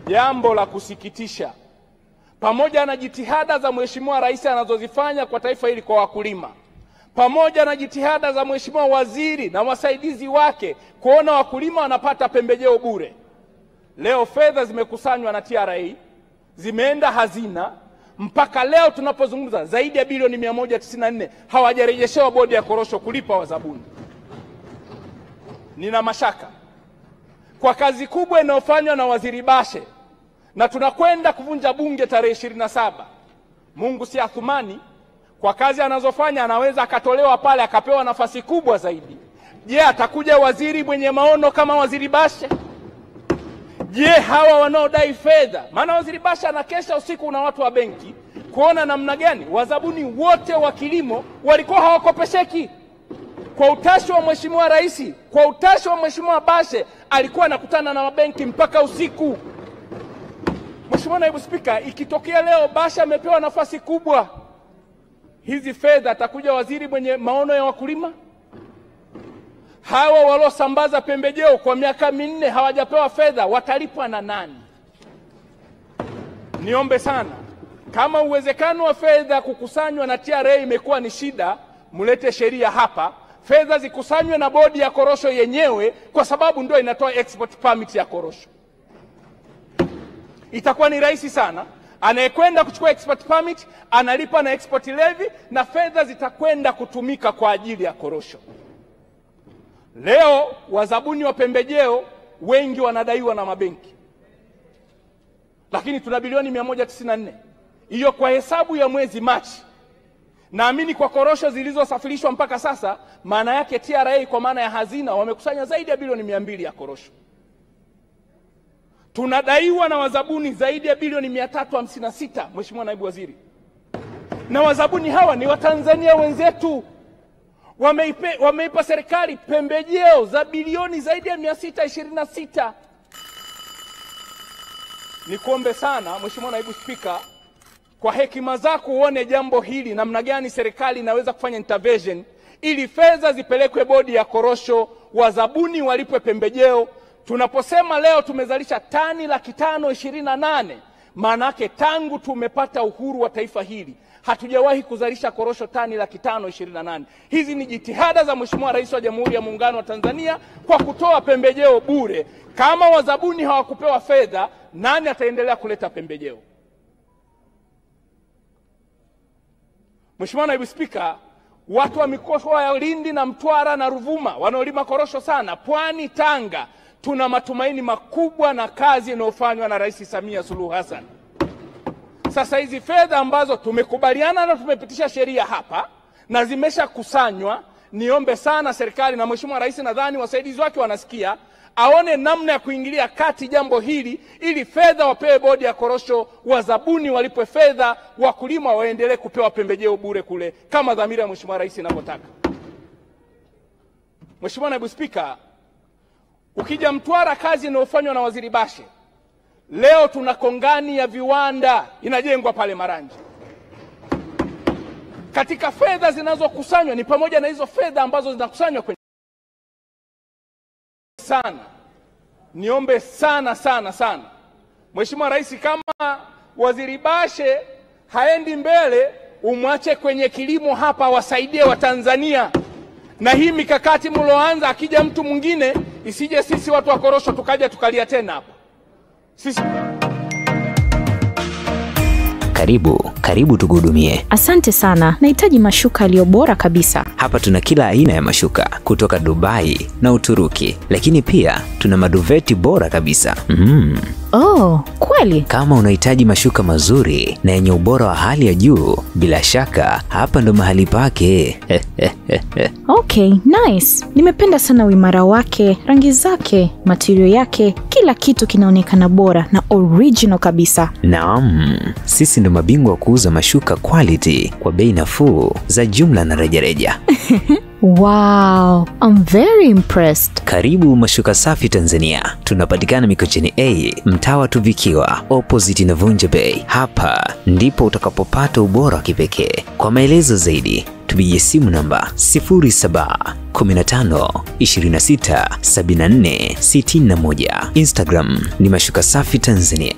jambo la kusikitisha, pamoja na jitihada za Mheshimiwa Rais anazozifanya kwa taifa hili kwa wakulima, pamoja na jitihada za Mheshimiwa Waziri na wasaidizi wake kuona wakulima wanapata pembejeo bure, leo fedha zimekusanywa na TRA, zimeenda hazina, mpaka leo tunapozungumza zaidi ya bilioni 194 hawajarejeshewa bodi ya korosho kulipa wazabuni. Nina mashaka kwa kazi kubwa inayofanywa na Waziri Bashe, na tunakwenda kuvunja bunge tarehe 27. Mungu si Athumani, kwa kazi anazofanya anaweza akatolewa pale akapewa nafasi kubwa zaidi. Je, atakuja waziri mwenye maono kama Waziri Bashe? Je, hawa wanaodai fedha, maana Waziri Bashe anakesha usiku na watu wa benki kuona namna gani wazabuni wote wa kilimo walikuwa hawakopesheki. Kwa utashi wa Mheshimiwa Rais, kwa utashi wa Mheshimiwa Bashe, alikuwa anakutana na mabenki mpaka usiku. Mheshimiwa Naibu Spika, ikitokea leo Bashe amepewa nafasi kubwa, hizi fedha atakuja waziri mwenye maono ya wakulima? Hawa waliosambaza pembejeo kwa miaka 4 hawajapewa fedha, watalipwa na nani? Niombe sana, kama uwezekano wa fedha kukusanywa na TRA imekuwa ni shida, mulete sheria hapa, fedha zikusanywe na bodi ya korosho yenyewe, kwa sababu ndio inatoa export permit ya korosho. Itakuwa ni rahisi sana, anayekwenda kuchukua export permit analipa na export levy, na fedha zitakwenda kutumika kwa ajili ya korosho. Leo wazabuni wa pembejeo wengi wanadaiwa na mabenki, lakini tuna bilioni 194. Hiyo kwa hesabu ya mwezi Machi, naamini kwa korosho zilizosafirishwa mpaka sasa, maana yake TRA kwa maana ya hazina wamekusanya zaidi ya bilioni 200 ya korosho. Tunadaiwa na wazabuni zaidi ya bilioni 356, Mheshimiwa Naibu Waziri. Na wazabuni hawa ni Watanzania wenzetu. Wameipa serikali pembejeo za bilioni zaidi ya 626. Nikuombe sana Mheshimiwa Naibu Spika, kwa hekima zako uone jambo hili namna gani serikali inaweza kufanya intervention ili fedha zipelekwe bodi ya korosho, wazabuni walipwe pembejeo. Tunaposema leo tumezalisha tani 528, maana yake tangu tumepata uhuru wa taifa hili hatujawahi kuzalisha korosho tani 528. Hizi ni jitihada za Mheshimiwa Rais wa Jamhuri ya Muungano wa Tanzania kwa kutoa pembejeo bure. Kama wazabuni hawakupewa fedha, nani ataendelea kuleta pembejeo? Mheshimiwa Naibu Spika, watu wa mikoa ya Lindi na Mtwara na Ruvuma wanaolima korosho sana, Pwani, Tanga, tuna matumaini makubwa na kazi inayofanywa na Rais Samia Suluhu Hassan. Sasa hizi fedha ambazo tumekubaliana na tumepitisha sheria hapa na zimesha kusanywa, niombe sana serikali na Mheshimiwa Rais, nadhani wasaidizi wake wanasikia, aone namna ya kuingilia kati jambo hili ili fedha wapewe bodi ya korosho, wazabuni walipwe fedha, wakulima waendelee kupewa pembejeo bure kule kama dhamira ya Mheshimiwa Rais inavyotaka. Mheshimiwa Naibu Spika, ukija Mtwara, kazi inayofanywa na Waziri Bashe, leo tuna kongani ya viwanda inajengwa pale Maranje. Katika fedha zinazokusanywa ni pamoja na hizo fedha ambazo zinakusanywa kwenye sana. Niombe sana sana sana Mheshimiwa Rais, kama Waziri Bashe haendi mbele, umwache kwenye kilimo hapa, wasaidie Watanzania. Na hii mikakati mloanza, akija mtu mwingine isije sisi watu wa korosho tukaja tukalia tena hapa. Sisi Karibu tukuhudumie. Asante sana. Nahitaji mashuka yaliyo bora kabisa. Hapa tuna kila aina ya mashuka kutoka Dubai na Uturuki, lakini pia tuna maduveti bora kabisa. Oh, kweli? Kama unahitaji mashuka mazuri na yenye ubora wa hali ya juu, bila shaka hapa ndo mahali pake. Okay, nice. Nimependa sana uimara wake, rangi zake, material yake, kila kitu kinaonekana bora na original kabisa. Naam, sisi ndo mabingwa kuuza mashuka quality kwa bei nafuu za jumla na rejareja. Wow, I'm very impressed. Karibu Mashuka Safi Tanzania. Tunapatikana Mikocheni A, mtaa wa Tuvikiwa, opposite na Vunja Bay. Hapa ndipo utakapopata ubora wa kipekee. Kwa maelezo zaidi, tupigie simu namba 0715267461. Instagram ni Mashuka Safi Tanzania.